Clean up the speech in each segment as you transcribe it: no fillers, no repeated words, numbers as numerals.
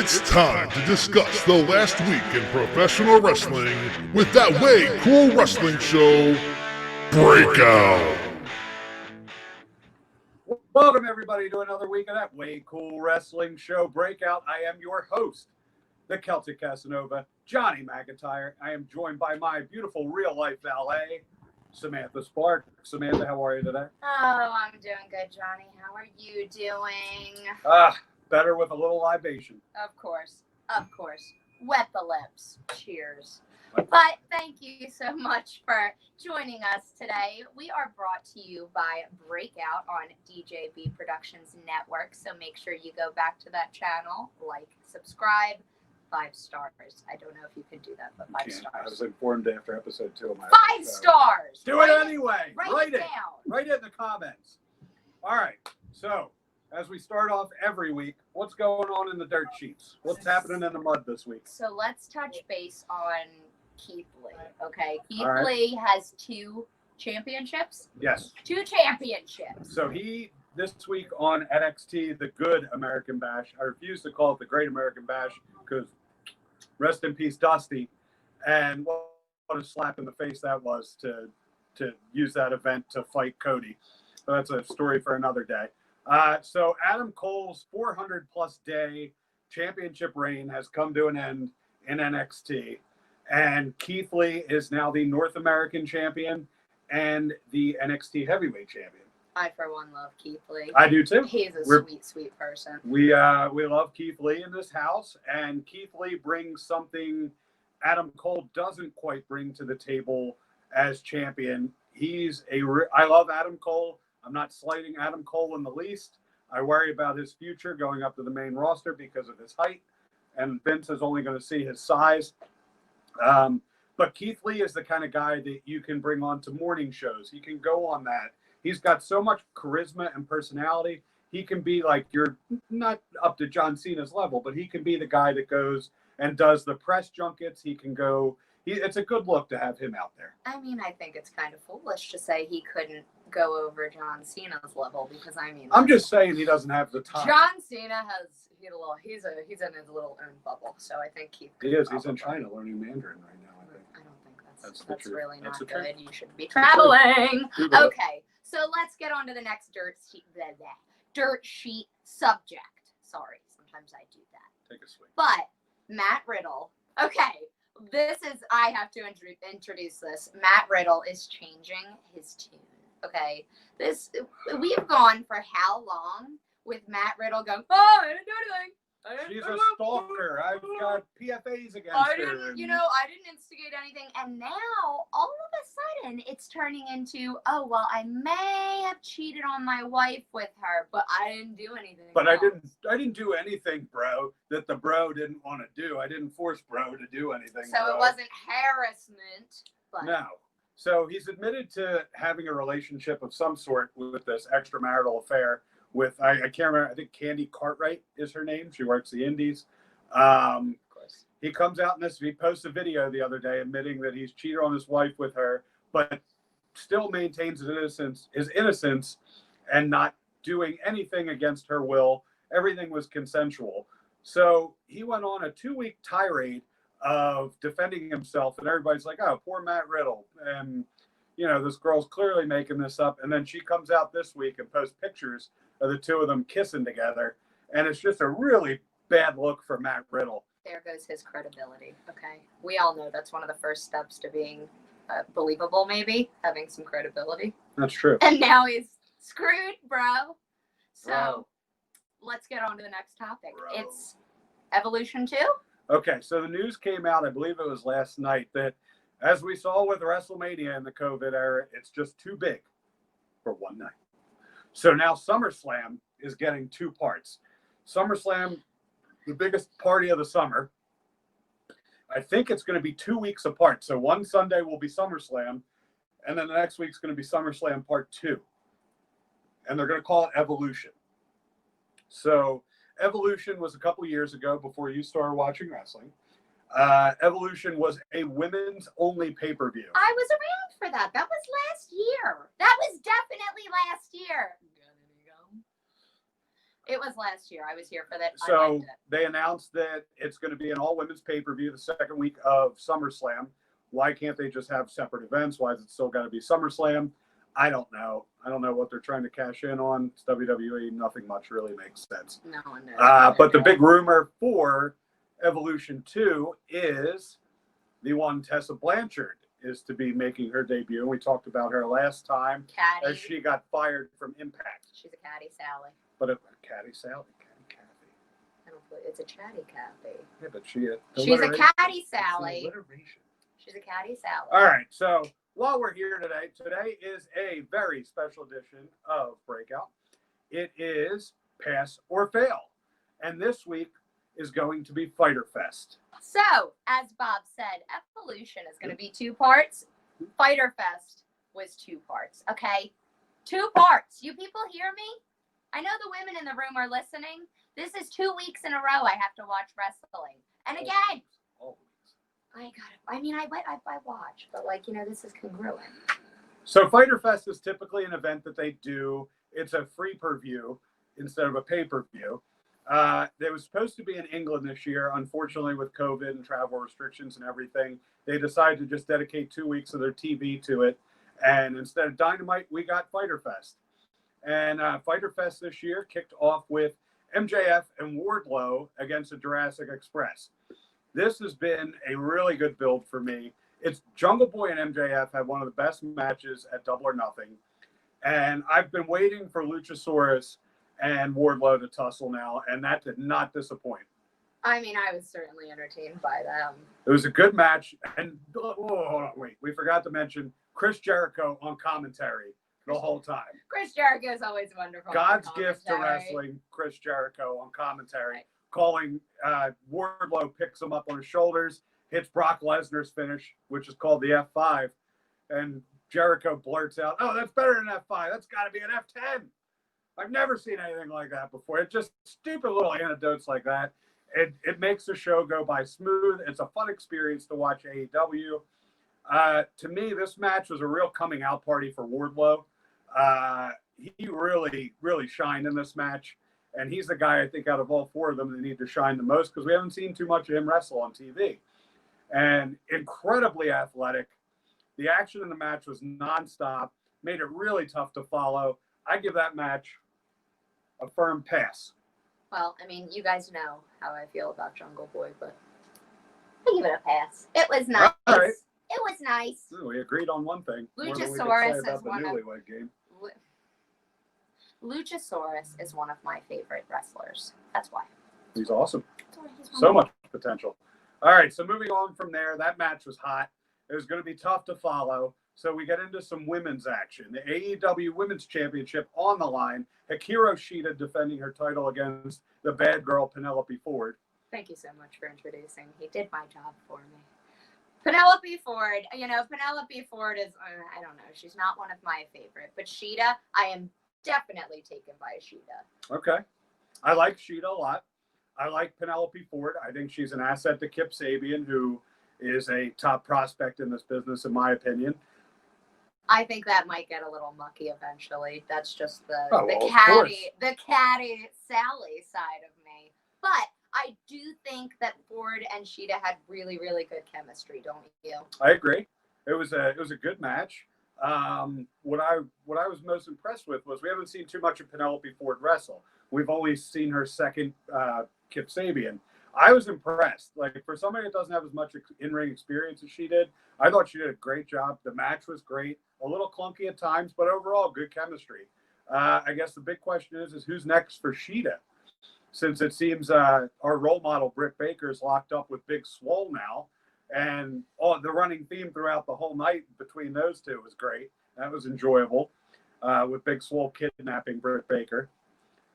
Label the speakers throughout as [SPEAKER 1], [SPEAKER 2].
[SPEAKER 1] It's time to discuss the last week in professional wrestling with that way cool wrestling show, Breakout.
[SPEAKER 2] Welcome, everybody, to another week of that way cool wrestling show, Breakout. I am your host, the Celtic Casanova, Johnny McIntyre. I am joined by my beautiful real-life valet, Samantha Spark. Samantha, how are you today?
[SPEAKER 3] Oh, I'm doing good, Johnny. How are you doing?
[SPEAKER 2] Better with a little libation.
[SPEAKER 3] Of course. Wet the lips. Cheers. But thank you so much for joining us today. We are brought to you by Breakout on DJB Productions Network. So make sure you go back to that channel, like, subscribe, 5 stars. I don't know if you can do that, but 5 stars.
[SPEAKER 2] I was informed after episode 2 of my
[SPEAKER 3] 5 stars!
[SPEAKER 2] Do it anyway!
[SPEAKER 3] Write it down.
[SPEAKER 2] Write it in the comments. All right. So, as we start off every week, what's going on in the dirt sheets? What's happening in the mud this week?
[SPEAKER 3] So let's touch base on Keith Lee, okay? Keith
[SPEAKER 2] All right.
[SPEAKER 3] Lee has 2 championships.
[SPEAKER 2] Yes.
[SPEAKER 3] 2 championships.
[SPEAKER 2] So he, this week on NXT, the Good American Bash, I refuse to call it the Great American Bash because rest in peace, Dusty. And what a slap in the face that was to use that event to fight Cody. So that's a story for another day. So Adam Cole's 400-plus day championship reign has come to an end in NXT. And Keith Lee is now the North American champion and the NXT heavyweight champion.
[SPEAKER 3] I, for one, love Keith Lee.
[SPEAKER 2] I do, too.
[SPEAKER 3] He's a sweet, sweet person.
[SPEAKER 2] We love Keith Lee in this house. And Keith Lee brings something Adam Cole doesn't quite bring to the table as champion. I love Adam Cole. I'm not slighting Adam Cole in the least. I worry about his future going up to the main roster because of his height. And Vince is only going to see his size. But Keith Lee is the kind of guy that you can bring on to morning shows. He can go on that. He's got so much charisma and personality. He can be like, you're not up to John Cena's level, but he can be the guy that goes and does the press junkets. He can go. It's a good look to have him out there.
[SPEAKER 3] I mean, I think it's kind of foolish to say he couldn't go over John Cena's level because, I mean,
[SPEAKER 2] I'm just saying he doesn't have the time.
[SPEAKER 3] John Cena he's in his little own bubble, so I think Keith.
[SPEAKER 2] He is. He's in China learning Mandarin right now. I think.
[SPEAKER 3] I don't think that's
[SPEAKER 2] That's
[SPEAKER 3] really not
[SPEAKER 2] the
[SPEAKER 3] good.
[SPEAKER 2] truth.
[SPEAKER 3] You should be traveling. Okay, so let's get on to the next dirt sheet subject. Sorry, sometimes I do that.
[SPEAKER 2] Take a swing.
[SPEAKER 3] But Matt Riddle. Okay, I have to introduce this. Matt Riddle is changing his tune. Okay, we have gone for how long with Matt Riddle going, oh, I didn't do anything.
[SPEAKER 2] She's a stalker. I've got PFAs against her.
[SPEAKER 3] I didn't instigate anything. And now, all of a sudden, it's turning into, oh, well, I may have cheated on my wife with her, but I didn't do anything.
[SPEAKER 2] But else. I didn't do anything, bro, that the bro didn't want to do. I didn't force bro to do anything.
[SPEAKER 3] So
[SPEAKER 2] bro.
[SPEAKER 3] It wasn't harassment. But...
[SPEAKER 2] No. So he's admitted to having a relationship of some sort with this extramarital affair with, I can't remember, I think Candy Cartwright is her name. She works the Indies. Of course. He comes out in this, he posts a video the other day admitting that he's cheated on his wife with her, but still maintains his innocence and not doing anything against her will. Everything was consensual. So he went on a 2-week tirade of defending himself, and everybody's like, oh, poor Matt Riddle. And, this girl's clearly making this up. And then she comes out this week and posts pictures of the two of them kissing together. And it's just a really bad look for Matt Riddle.
[SPEAKER 3] There goes his credibility. Okay. We all know that's one of the first steps to being believable, maybe, having some credibility.
[SPEAKER 2] That's true.
[SPEAKER 3] And now he's screwed, bro. So let's get on to the next topic.
[SPEAKER 2] Bro.
[SPEAKER 3] It's Evolution 2.
[SPEAKER 2] Okay, so the news came out, I believe it was last night, that as we saw with WrestleMania in the COVID era, it's just too big for one night. So now SummerSlam is getting 2 parts. SummerSlam, the biggest party of the summer, I think it's going to be 2 weeks apart. So one Sunday will be SummerSlam, and then the next week's going to be SummerSlam Part 2. And they're going to call it Evolution. So Evolution was a couple years ago before you started watching wrestling. Evolution was a women's only pay-per-view.
[SPEAKER 3] I was around for that. That was last year. That was definitely last year. It was last year. I was here for that. I
[SPEAKER 2] So
[SPEAKER 3] liked it.
[SPEAKER 2] they announced that it's going to be an all-women's pay-per-view the second week of SummerSlam. Why can't they just have separate events? Why is it still got to be SummerSlam? I don't know. I don't know what they're trying to cash in on. It's WWE. Nothing much really makes sense.
[SPEAKER 3] No one knows.
[SPEAKER 2] But the big rumor for Evolution 2 is the one Tessa Blanchard is to be making her debut. We talked about her last time
[SPEAKER 3] Caddy.
[SPEAKER 2] as she got fired from Impact.
[SPEAKER 3] She's a caddy Sally.
[SPEAKER 2] But Caddy Sally, Caddy.
[SPEAKER 3] I don't believe it's a chatty Kathy.
[SPEAKER 2] Yeah, but
[SPEAKER 3] She's a caddy Sally.
[SPEAKER 2] Alliteration.
[SPEAKER 3] She's a caddy Sally.
[SPEAKER 2] All right, so while we're here today is a very special edition of Breakout. It is Pass or Fail. And this week is going to be Fighter Fest.
[SPEAKER 3] So, as Bob said, Evolution is going to be 2 parts. Fighter Fest was 2 parts, okay? 2 parts. You people hear me? I know the women in the room are listening. This is 2 weeks in a row I have to watch wrestling. And again, I watch, but this is congruent.
[SPEAKER 2] So Fighter Fest is typically an event that they do. It's a free per view instead of a pay per view. They was supposed to be in England this year. Unfortunately, with COVID and travel restrictions and everything, they decided to just dedicate 2 weeks of their TV to it. And instead of Dynamite, we got Fighter Fest. And Fighter Fest this year kicked off with MJF and Wardlow against the Jurassic Express. This has been a really good build for me. It's Jungle Boy and MJF had one of the best matches at Double or Nothing. And I've been waiting for Luchasaurus and Wardlow to tussle now, and that did not disappoint.
[SPEAKER 3] I mean, I was certainly entertained by them.
[SPEAKER 2] It was a good match. And we forgot to mention Chris Jericho on commentary the whole time.
[SPEAKER 3] Chris Jericho is always wonderful.
[SPEAKER 2] God's gift to wrestling, Chris Jericho on commentary. Right. Calling Wardlow picks him up on his shoulders, hits Brock Lesnar's finish, which is called the F5. And Jericho blurts out, "Oh, that's better than F5. That's got to be an F10. I've never seen anything like that before." It's just stupid little anecdotes like that. It makes the show go by smooth. It's a fun experience to watch AEW. To me, this match was a real coming out party for Wardlow. He really, really shined in this match. And he's the guy, I think, out of all 4 of them that need to shine the most because we haven't seen too much of him wrestle on TV. And incredibly athletic. The action in the match was nonstop, made it really tough to follow. I give that match a firm pass.
[SPEAKER 3] Well, I mean, you guys know how I feel about Jungle Boy, but I give it a pass. It was nice.
[SPEAKER 2] All right.
[SPEAKER 3] It was nice.
[SPEAKER 2] We agreed on one thing.
[SPEAKER 3] Luchasaurus is
[SPEAKER 2] one of
[SPEAKER 3] Luchasaurus is one of my favorite wrestlers. That's why.
[SPEAKER 2] He's awesome. So much potential. All right, so moving on from there, that match was hot. It was going to be tough to follow. So we get into some women's action. The AEW Women's Championship on the line. Hikaru Shida defending her title against the bad girl Penelope Ford.
[SPEAKER 3] Thank you so much for introducing. He did my job for me. Penelope Ford. Penelope Ford is, I don't know, she's not one of my favorite. But Shida, I am definitely taken by Shida.
[SPEAKER 2] Okay. I like Shida a lot. I like Penelope Ford. I think she's an asset to Kip Sabian, who is a top prospect in this business, in my opinion.
[SPEAKER 3] I think that might get a little mucky eventually. That's just the catty Sally side of me. But I do think that Ford and Shida had really, really good chemistry, don't you?
[SPEAKER 2] I agree. It was a good match. What I was most impressed with was we haven't seen too much of Penelope Ford wrestle. We've only seen her second Kip Sabian. I was impressed. Like, for somebody that doesn't have as much in-ring experience as she did, I thought she did a great job. The match was great. A little clunky at times, but overall good chemistry. I guess the big question is who's next for Shida? Since it seems our role model, Britt Baker, is locked up with Big Swole now. And the running theme throughout the whole night between those two was great. That was enjoyable with Big Swole kidnapping Britt Baker.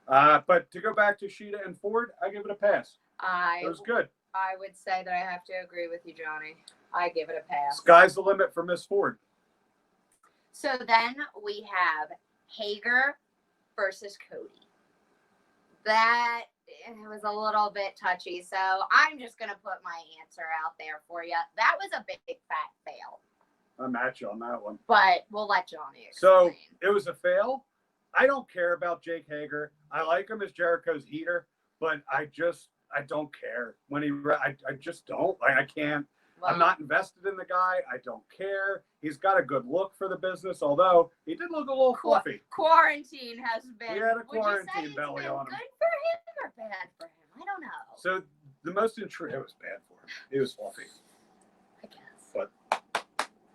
[SPEAKER 2] But to go back to Shida and Ford, I give it a pass. It was good.
[SPEAKER 3] I would say that I have to agree with you, Johnny. I give it a pass.
[SPEAKER 2] Sky's the limit for Miss Ford.
[SPEAKER 3] So then we have Hager versus Cody. That was a little bit touchy, so I'm just going to put my answer out there for you. That was a big, fat fail.
[SPEAKER 2] I'm at you on that one.
[SPEAKER 3] But we'll let Johnny explain.
[SPEAKER 2] So it was a fail. I don't care about Jake Hager. I like him as Jericho's heater, but I don't care when I just don't. Like, I can't.
[SPEAKER 3] Well,
[SPEAKER 2] I'm not invested in the guy. I don't care. He's got a good look for the business, although he did look a little fluffy.
[SPEAKER 3] Quarantine has been.
[SPEAKER 2] He had a
[SPEAKER 3] would you say
[SPEAKER 2] quarantine
[SPEAKER 3] it's
[SPEAKER 2] belly
[SPEAKER 3] been
[SPEAKER 2] on him.
[SPEAKER 3] good for him or bad for him? I don't know.
[SPEAKER 2] So the most intriguing, it was bad for him. He was fluffy.
[SPEAKER 3] I guess.
[SPEAKER 2] But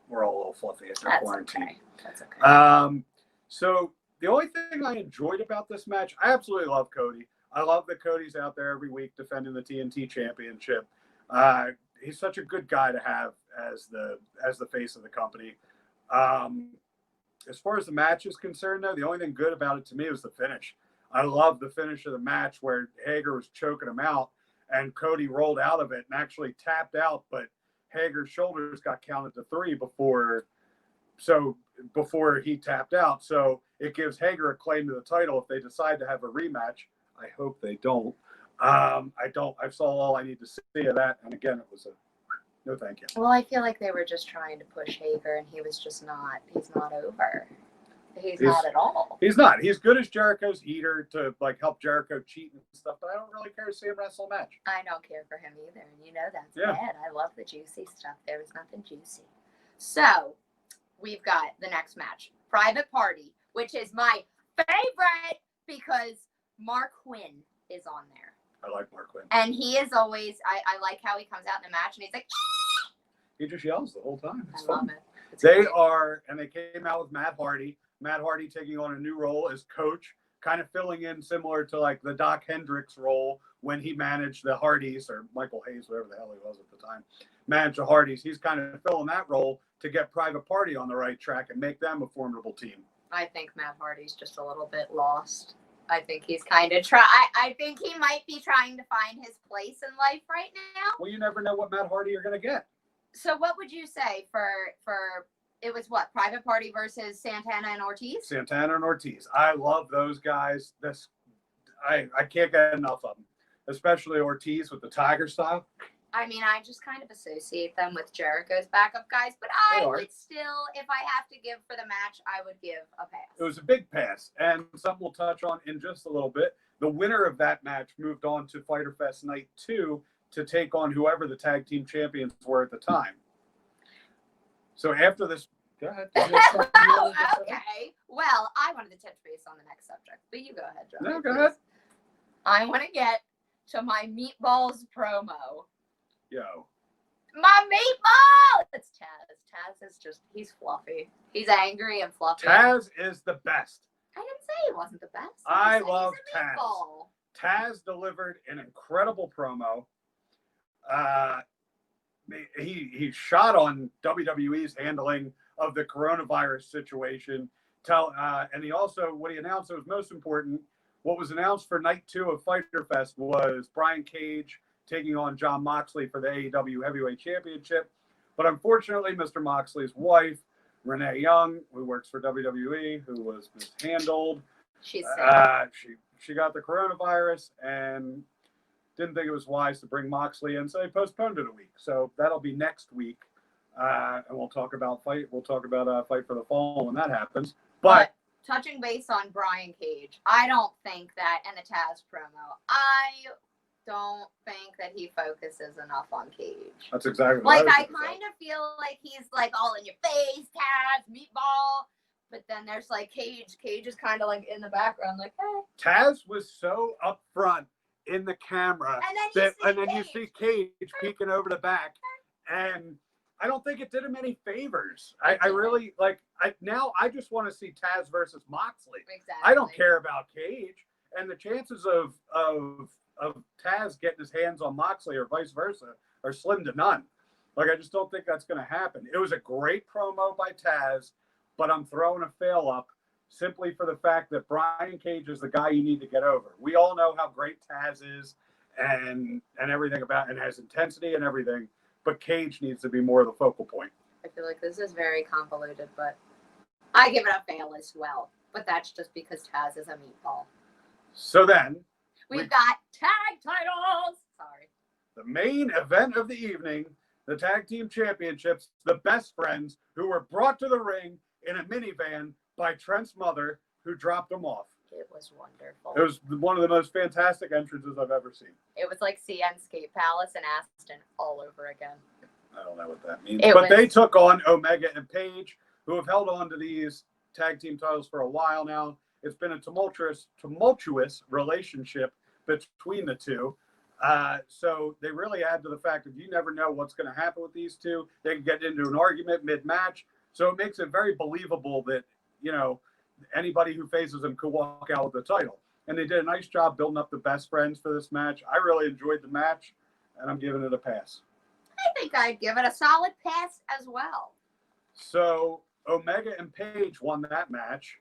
[SPEAKER 2] we're all a little fluffy after
[SPEAKER 3] That's
[SPEAKER 2] quarantine.
[SPEAKER 3] okay. That's okay.
[SPEAKER 2] So the only thing I enjoyed about this match, I absolutely love Cody. I love that Cody's out there every week defending the TNT Championship. He's such a good guy to have as the face of the company. As far as the match is concerned, though, the only thing good about it to me was the finish. I love the finish of the match where Hager was choking him out and Cody rolled out of it and actually tapped out, but Hager's shoulders got counted to 3 before he tapped out. So it gives Hager a claim to the title if they decide to have a rematch. I hope they don't. I saw all I need to see of that. And again, it was a no thank you.
[SPEAKER 3] Well, I feel like they were just trying to push Hager, and he was just not. He's not over. He's not at all.
[SPEAKER 2] He's not. He's good as Jericho's heater to like help Jericho cheat and stuff, but I don't really care to see him wrestle a match.
[SPEAKER 3] I don't care for him either, and you know that's
[SPEAKER 2] Yeah.
[SPEAKER 3] bad. I love the juicy stuff. There was nothing juicy. So we've got the next match, Private Party, which is my favorite because Mark Quinn is on there.
[SPEAKER 2] I like Mark Quinn.
[SPEAKER 3] And he is always, I like how he comes out in the match and he's like,
[SPEAKER 2] He just yells the whole time. It's
[SPEAKER 3] I
[SPEAKER 2] fun.
[SPEAKER 3] love it. It's
[SPEAKER 2] They
[SPEAKER 3] great.
[SPEAKER 2] are, and they came out with Matt Hardy. Matt Hardy taking on a new role as coach, kind of filling in similar to like the Doc Hendricks role when he managed the Hardys, or Michael Hayes, whatever the hell he was at the time, managed the Hardys. He's kind of filling that role to get Private Party on the right track and make them a formidable team.
[SPEAKER 3] I think Matt Hardy's just a little bit lost. I think he's kind of I think he might be trying to find his place in life right now.
[SPEAKER 2] Well, you never know what Matt Hardy you're going to get.
[SPEAKER 3] So what would you say for it was what, Private Party versus Santana and Ortiz?
[SPEAKER 2] Santana and Ortiz. I love those guys. I can't get enough of them, especially Ortiz with the Tiger style.
[SPEAKER 3] I mean, I just kind of associate them with Jericho's backup guys, but I would still, if I have to give for the match, I would give a pass.
[SPEAKER 2] It was a big pass, and something we'll touch on in just a little bit. The winner of that match moved on to Fyter Fest Night 2 to take on whoever the tag team champions were at the time. So after this, go ahead.
[SPEAKER 3] Oh, okay. Well, I wanted to touch base on the next subject, but you go ahead, Joe.
[SPEAKER 2] No, go ahead.
[SPEAKER 3] I want to get to my Meatballs promo.
[SPEAKER 2] Yo.
[SPEAKER 3] My meatball! It's Taz. Taz is just, he's fluffy. He's angry and fluffy.
[SPEAKER 2] Taz is the best.
[SPEAKER 3] I didn't say he wasn't the best.
[SPEAKER 2] I
[SPEAKER 3] just said
[SPEAKER 2] love
[SPEAKER 3] he's a
[SPEAKER 2] Taz.
[SPEAKER 3] meatball.
[SPEAKER 2] Taz delivered an incredible promo. He shot on WWE's handling of the coronavirus situation. And he also, what he announced that was most important, what was announced for night 2 of Fyter Fest was Brian Cage taking on Jon Moxley for the AEW Heavyweight Championship. But unfortunately, Mr. Moxley's wife, Renee Young, who works for WWE, who was mishandled,
[SPEAKER 3] She's sick.
[SPEAKER 2] she got the coronavirus and didn't think it was wise to bring Moxley in, so they postponed it a week. So that'll be next week, and we'll talk about Fight for the Fall when that happens. But
[SPEAKER 3] touching base on Brian Cage, I don't think that, and the Taz promo, I don't think that he focuses enough on Cage.
[SPEAKER 2] that's exactly
[SPEAKER 3] Like,
[SPEAKER 2] what
[SPEAKER 3] I kind of feel like he's like all in your face, Taz, meatball. But then there's like Cage. Cage is kind of like in the background, like, hey.
[SPEAKER 2] Taz was so up front in the camera, and then you see Cage peeking over the back, and I don't think it did him any favors. I really like. I just want to see Taz versus Moxley.
[SPEAKER 3] Exactly.
[SPEAKER 2] I don't care about Cage, and the chances of Taz getting his hands on Moxley or vice versa are slim to none. Like, I just don't think that's going to happen. It was a great promo by Taz, but I'm throwing a fail up simply for the fact that Brian Cage is the guy you need to get over. We all know how great Taz is and everything about, and has intensity and everything, but Cage needs to be more of the focal point.
[SPEAKER 3] I feel like this is very convoluted, but I give it a fail as well. But that's just because Taz is a meatball.
[SPEAKER 2] So then,
[SPEAKER 3] We've got tag titles. Sorry.
[SPEAKER 2] the main event of the evening, the Tag Team Championships, the Best Friends, who were brought to the ring in a minivan by Trent's mother, who dropped them off.
[SPEAKER 3] It was wonderful.
[SPEAKER 2] It was one of the most fantastic entrances I've ever seen.
[SPEAKER 3] It was like CN Skate Palace in Aston all over again.
[SPEAKER 2] I don't know what that means. But they took on Omega and Paige, who have held on to these tag team titles for a while now. It's been a tumultuous relationship between the two. So they really add to the fact that you never know what's going to happen with these two. They can get into an argument mid-match. So it makes it very believable that, you know, anybody who faces them could walk out with the title. And they did a nice job building up the best friends for this match. I really enjoyed the match, and I'm giving it a pass.
[SPEAKER 3] I think I'd give it a solid pass as well.
[SPEAKER 2] So Omega and Paige won that match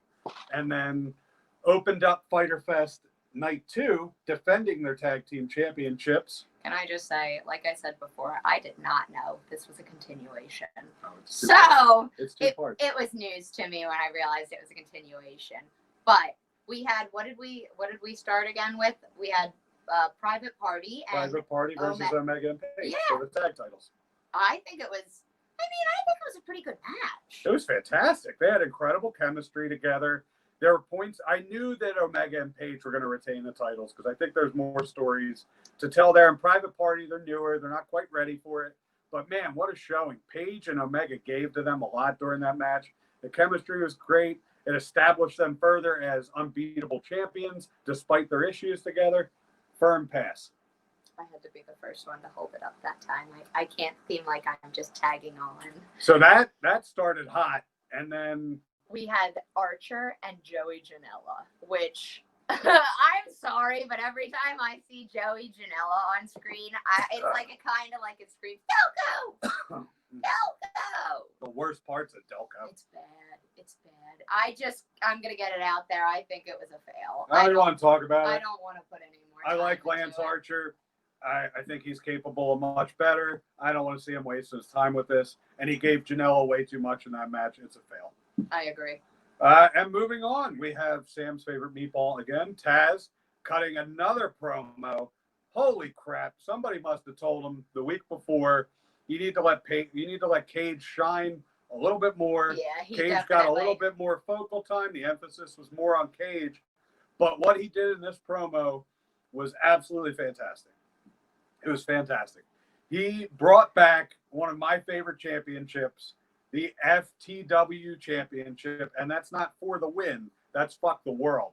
[SPEAKER 2] and then opened up Fyter Fest Night 2, defending their tag team championships.
[SPEAKER 3] Can I just say, like I said before, I did not know this was a continuation.
[SPEAKER 2] Oh, it's two parts.
[SPEAKER 3] It was news to me when I realized it was a continuation. But we had, what did we start again with? We had Private Party
[SPEAKER 2] versus Omega and Paige for the tag titles.
[SPEAKER 3] I think it was a pretty good match.
[SPEAKER 2] It was fantastic. They had incredible chemistry together. There were points I knew that Omega and Paige were going to retain the titles because I think there's more stories to tell there. In Private Party, they're newer. They're not quite ready for it. But, man, what a showing. Paige and Omega gave to them a lot during that match. The chemistry was great. It established them further as unbeatable champions despite their issues together. Firm pass.
[SPEAKER 3] I had to be the first one to hold it up that time. I can't seem like I'm just tagging on.
[SPEAKER 2] So that started hot. And then
[SPEAKER 3] we had Archer and Joey Janella, which I'm sorry, but every time I see Joey Janella on screen, it's like a kind of like it screams, Delco! Delco!
[SPEAKER 2] The worst parts of Delco.
[SPEAKER 3] It's bad. It's bad. I'm going to get it out there. I think it was a fail.
[SPEAKER 2] I don't want to talk about it.
[SPEAKER 3] I don't want to put any more
[SPEAKER 2] I
[SPEAKER 3] time
[SPEAKER 2] like Lance Archer. I think he's capable of much better. I don't want to see him waste his time with this. And he gave Janela way too much in that match. It's a fail.
[SPEAKER 3] I agree.
[SPEAKER 2] And moving on, we have Sam's favorite meatball again, Taz, cutting another promo. Holy crap. Somebody must have told him the week before, you need to let Cage shine a little bit more.
[SPEAKER 3] Yeah,
[SPEAKER 2] Cage got a little bit more focal time. The emphasis was more on Cage. But what he did in this promo was absolutely fantastic. It was fantastic. He brought back one of my favorite championships, the FTW Championship, and that's not for the win. That's fuck the world.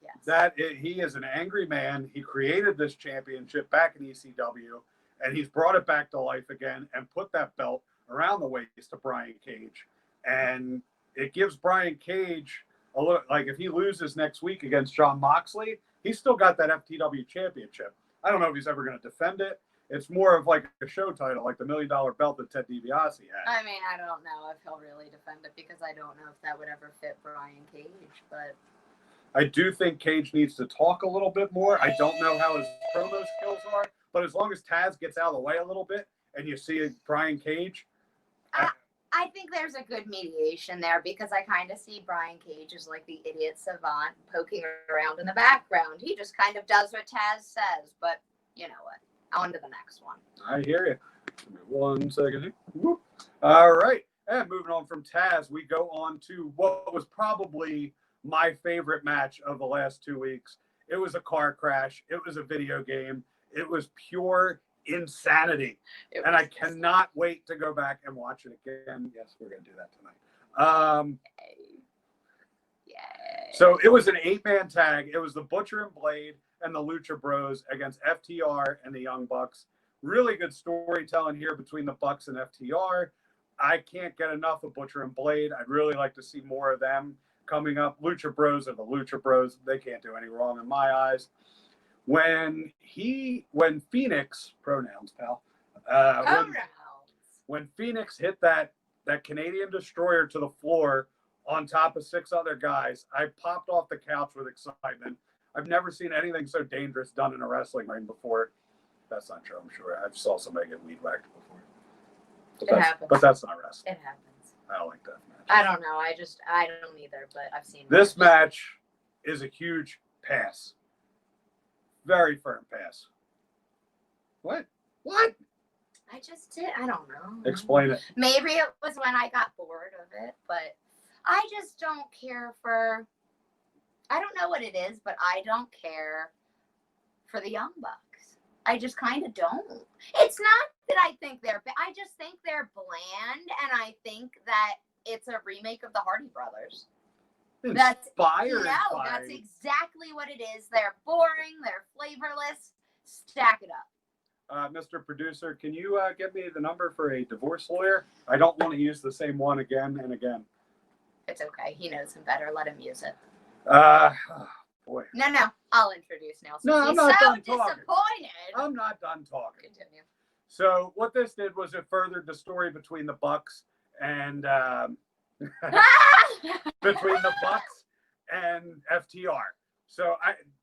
[SPEAKER 3] Yes.
[SPEAKER 2] He is an angry man. He created this championship back in ECW, and he's brought it back to life again and put that belt around the waist of Brian Cage. And it gives Brian Cage a little, like if he loses next week against Jon Moxley, he's still got that FTW Championship. I don't know if he's ever going to defend it. It's more of like a show title, like the $1 million belt that Ted DiBiase had.
[SPEAKER 3] I mean, I don't know if he'll really defend it because I don't know if that would ever fit Brian Cage, but
[SPEAKER 2] I do think Cage needs to talk a little bit more. I don't know how his promo skills are, but as long as Taz gets out of the way a little bit and you see Brian Cage.
[SPEAKER 3] I think there's a good mediation there because I kind of see Brian Cage as like the idiot savant poking around in the background. He just kind of does what Taz says, but you know what? On to the next one.
[SPEAKER 2] I hear you. Give me 1 second. Whoop. All right. And moving on from Taz, we go on to what was probably my favorite match of the last 2 weeks. It was a car crash. It was a video game. It was pure insanity. And I cannot wait to go back and watch it again. Yes, we're going to do that tonight.
[SPEAKER 3] Yay.
[SPEAKER 2] So it was an 8-man tag. It was the Butcher and Blade and the Lucha Bros against FTR and the Young Bucks. Really good storytelling here between the Bucks and FTR. I can't get enough of Butcher and Blade. I'd really like to see more of them coming up. Lucha Bros are the Lucha Bros. They can't do any wrong in my eyes. When Phoenix, pronouns, pal. When Phoenix hit that Canadian Destroyer to the floor on top of 6 other guys, I popped off the couch with excitement. I've never seen anything so dangerous done in a wrestling ring before. That's not true, I'm sure. I've saw somebody get weed whacked before.
[SPEAKER 3] It happens.
[SPEAKER 2] But that's not wrestling.
[SPEAKER 3] It happens.
[SPEAKER 2] I don't like that match.
[SPEAKER 3] I don't know. I don't either, but I've seen
[SPEAKER 2] this match is a huge pass. Very firm pass. What?
[SPEAKER 3] I just did. I don't know.
[SPEAKER 2] Explain it.
[SPEAKER 3] Maybe it was when I got bored of it, but I just don't care for I don't know what it is, but I don't care for the Young Bucks. I just kind of don't. It's not that I think I just think they're bland, and I think that it's a remake of the Hardy Brothers. That's exactly what it is. They're boring. They're flavorless. Stack it up.
[SPEAKER 2] Mr. Producer, can you get me the number for a divorce lawyer? I don't want to use the same one again and again.
[SPEAKER 3] It's okay. He knows him better. Let him use it.
[SPEAKER 2] Boy.
[SPEAKER 3] No. I'll introduce now.
[SPEAKER 2] No, I'm not done talking.
[SPEAKER 3] Disappointed.
[SPEAKER 2] I'm not done talking.
[SPEAKER 3] Continue.
[SPEAKER 2] So what this did was it furthered the story between the Bucks and between the Bucks and FTR. So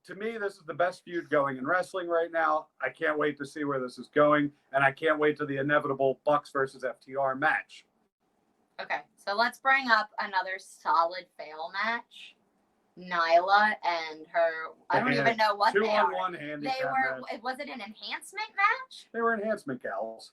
[SPEAKER 2] to me, this is the best feud going in wrestling right now. I can't wait to see where this is going, and I can't wait to the inevitable Bucks versus FTR match.
[SPEAKER 3] Okay, so let's bring up another solid fail match. Nyla and her, I don't even know what they are.
[SPEAKER 2] 2-on-1 handicap match.
[SPEAKER 3] Was it an enhancement match?
[SPEAKER 2] They were enhancement gals.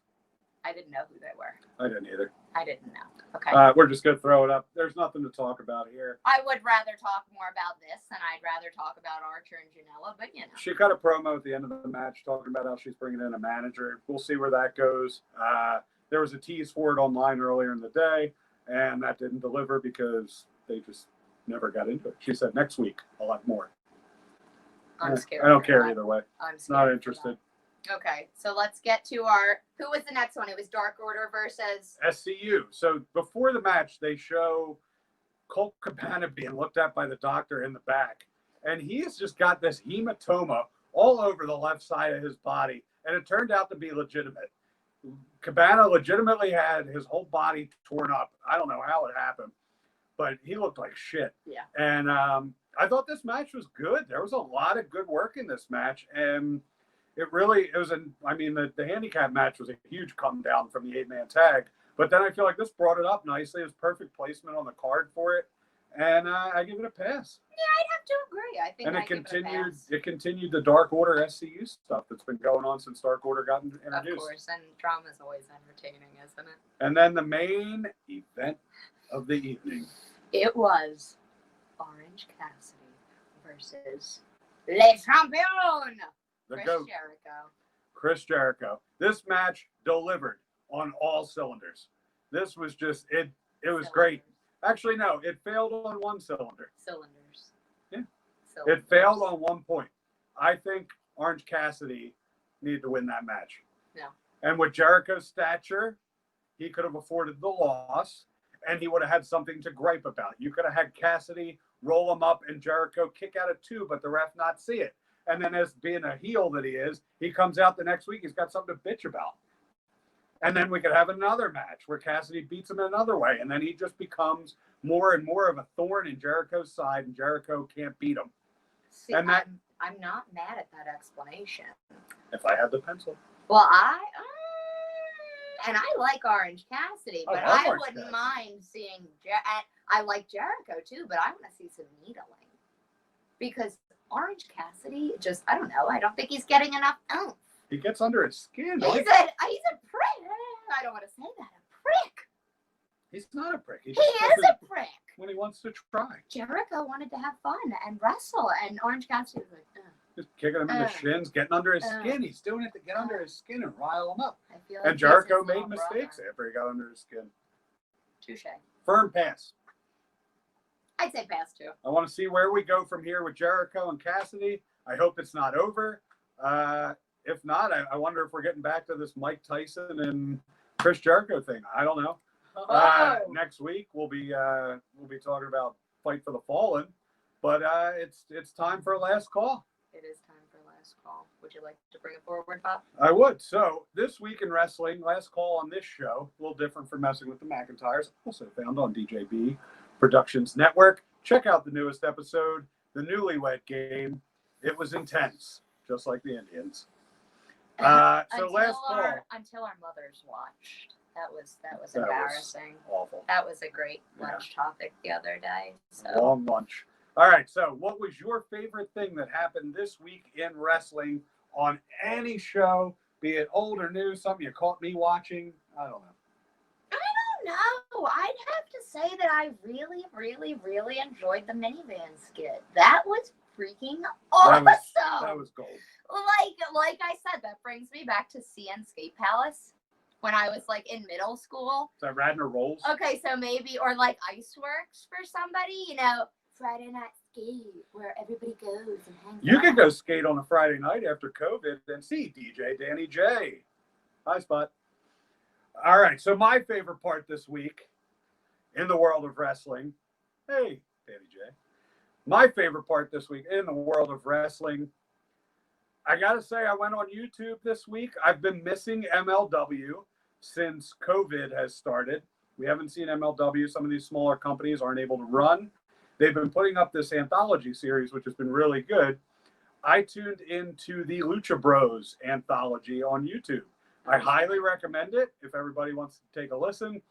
[SPEAKER 3] I didn't know who they were.
[SPEAKER 2] I didn't either.
[SPEAKER 3] I didn't know. Okay.
[SPEAKER 2] We're just going to throw it up. There's nothing to talk about here.
[SPEAKER 3] I would rather talk more about this than I'd rather talk about Archer and Janella, but you know.
[SPEAKER 2] She cut a promo at the end of the match talking about how she's bringing in a manager. We'll see where that goes. There was a tease for it online earlier in the day, and that didn't deliver because they just never got into it. She said next week, a lot more.
[SPEAKER 3] I'm scared.
[SPEAKER 2] I don't care either way.
[SPEAKER 3] I'm scared.
[SPEAKER 2] Not interested.
[SPEAKER 3] Okay, so let's get to who was the next one? It was Dark Order versus
[SPEAKER 2] SCU. So before the match, they show Colt Cabana being looked at by the doctor in the back. And he's just got this hematoma all over the left side of his body. And it turned out to be legitimate. Cabana legitimately had his whole body torn up. I don't know how it happened, but he looked like shit.
[SPEAKER 3] Yeah.
[SPEAKER 2] And I thought this match was good. There was a lot of good work in this match. And the handicap match was a huge come down from the 8-man tag, but then I feel like this brought it up nicely. It was perfect placement on the card for it, and I give it a pass.
[SPEAKER 3] Yeah, I'd have to agree. I think
[SPEAKER 2] it continued the Dark Order SCU stuff that's been going on since Dark Order got introduced.
[SPEAKER 3] Of course, and drama is always entertaining, isn't it?
[SPEAKER 2] And then the main event of the evening.
[SPEAKER 3] It was Orange Cassidy versus Le Champion.
[SPEAKER 2] Chris Jericho. This match delivered on all cylinders. This was just it was great. Actually, no, it failed on one cylinder.
[SPEAKER 3] Cylinders.
[SPEAKER 2] Yeah.
[SPEAKER 3] Cylinders.
[SPEAKER 2] It failed on one point. I think Orange Cassidy needed to win that match.
[SPEAKER 3] Yeah.
[SPEAKER 2] And with Jericho's stature, he could have afforded the loss, and he would have had something to gripe about. You could have had Cassidy roll him up and Jericho kick out at 2, but the ref not see it. And then as being a heel that he is, he comes out the next week, he's got something to bitch about. And then we could have another match where Cassidy beats him in another way. And then he just becomes more and more of a thorn in Jericho's side, and Jericho can't beat him.
[SPEAKER 3] See, I'm not mad at that explanation.
[SPEAKER 2] If I had the pencil.
[SPEAKER 3] Well, I like Orange Cassidy, but I wouldn't mind seeing, I like Jericho too, but I want to see some needling. Because Orange Cassidy, I don't know. I don't think he's getting enough oomph.
[SPEAKER 2] He gets under his skin.
[SPEAKER 3] He's a prick. I don't want to say that. A prick.
[SPEAKER 2] He's not a prick.
[SPEAKER 3] He is a prick.
[SPEAKER 2] When he wants to try.
[SPEAKER 3] Jericho wanted to have fun and wrestle, and Orange Cassidy was like,
[SPEAKER 2] just kicking him in the shins, getting under his skin. He's doing it to get under his skin and rile him up.
[SPEAKER 3] I feel like
[SPEAKER 2] and Jericho made mistakes after he got under his skin.
[SPEAKER 3] Touche.
[SPEAKER 2] Firm pass.
[SPEAKER 3] I'd say pass too.
[SPEAKER 2] I want to see where we go from here with Jericho and Cassidy. I hope it's not over. If not, I wonder if we're getting back to this Mike Tyson and Chris Jericho thing. I don't know. Next week we'll be talking about Fight for the Fallen, but it's time for a last call.
[SPEAKER 3] It is time for last call. Would you like to bring it forward, Bob?
[SPEAKER 2] I would. So this week in wrestling, last call on this show, a little different from Messing with the McIntyres, also found on DJB Productions Network. Check out the newest episode, The Newlywed Game. It was intense, just like the Indians. Until
[SPEAKER 3] our mothers watched. That was embarrassing.
[SPEAKER 2] Was awful.
[SPEAKER 3] That was a great lunch topic the other day. So.
[SPEAKER 2] Long lunch. All right. So, what was your favorite thing that happened this week in wrestling on any show, be it old or new, something you caught me watching? I don't know.
[SPEAKER 3] don't know. I'd have to say that I really, really, really enjoyed the minivan skit. That was freaking awesome.
[SPEAKER 2] That was gold.
[SPEAKER 3] Like I said, that brings me back to CN Skate Palace when I was like in middle school.
[SPEAKER 2] Is that Radnor Rolls?
[SPEAKER 3] Okay, so maybe, or like Iceworks for somebody, you know, Friday night skate where everybody goes and hangs
[SPEAKER 2] You
[SPEAKER 3] out.
[SPEAKER 2] could go skate on a Friday night after COVID and see DJ Danny J. Hi, Spot. All right, so my favorite part this week in the world of wrestling. Hey, Danny J. My favorite part this week in the world of wrestling. I got to say, I went on YouTube this week. I've been missing MLW since COVID has started. We haven't seen MLW. Some of these smaller companies aren't able to run. They've been putting up this anthology series, which has been really good. I tuned into the Lucha Bros anthology on YouTube. I highly recommend it if everybody wants to take a listen.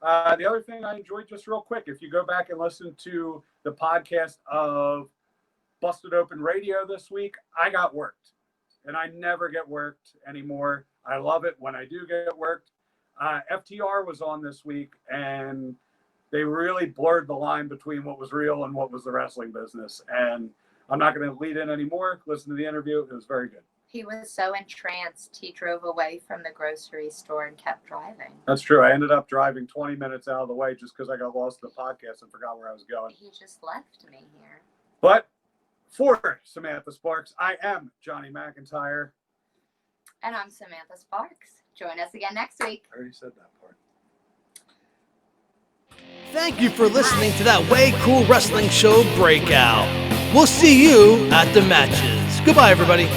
[SPEAKER 2] The other thing I enjoyed, just real quick, if you go back and listen to the podcast of Busted Open Radio this week, I got worked. And I never get worked anymore. I love it when I do get worked. FTR was on this week, and they really blurred the line between what was real and what was the wrestling business. And I'm not going to lead in anymore. Listen to the interview. It was very good.
[SPEAKER 3] He was so entranced, he drove away from the grocery store and kept driving.
[SPEAKER 2] That's true. I ended up driving 20 minutes out of the way just because I got lost in the podcast and forgot where I was going.
[SPEAKER 3] He just left me here.
[SPEAKER 2] But for Samantha Sparks, I am Johnny McIntyre.
[SPEAKER 3] And I'm Samantha Sparks. Join us again next week.
[SPEAKER 2] I already said that part.
[SPEAKER 4] Thank you for listening to that Way Cool Wrestling Show Breakout. We'll see you at the matches. Goodbye, everybody.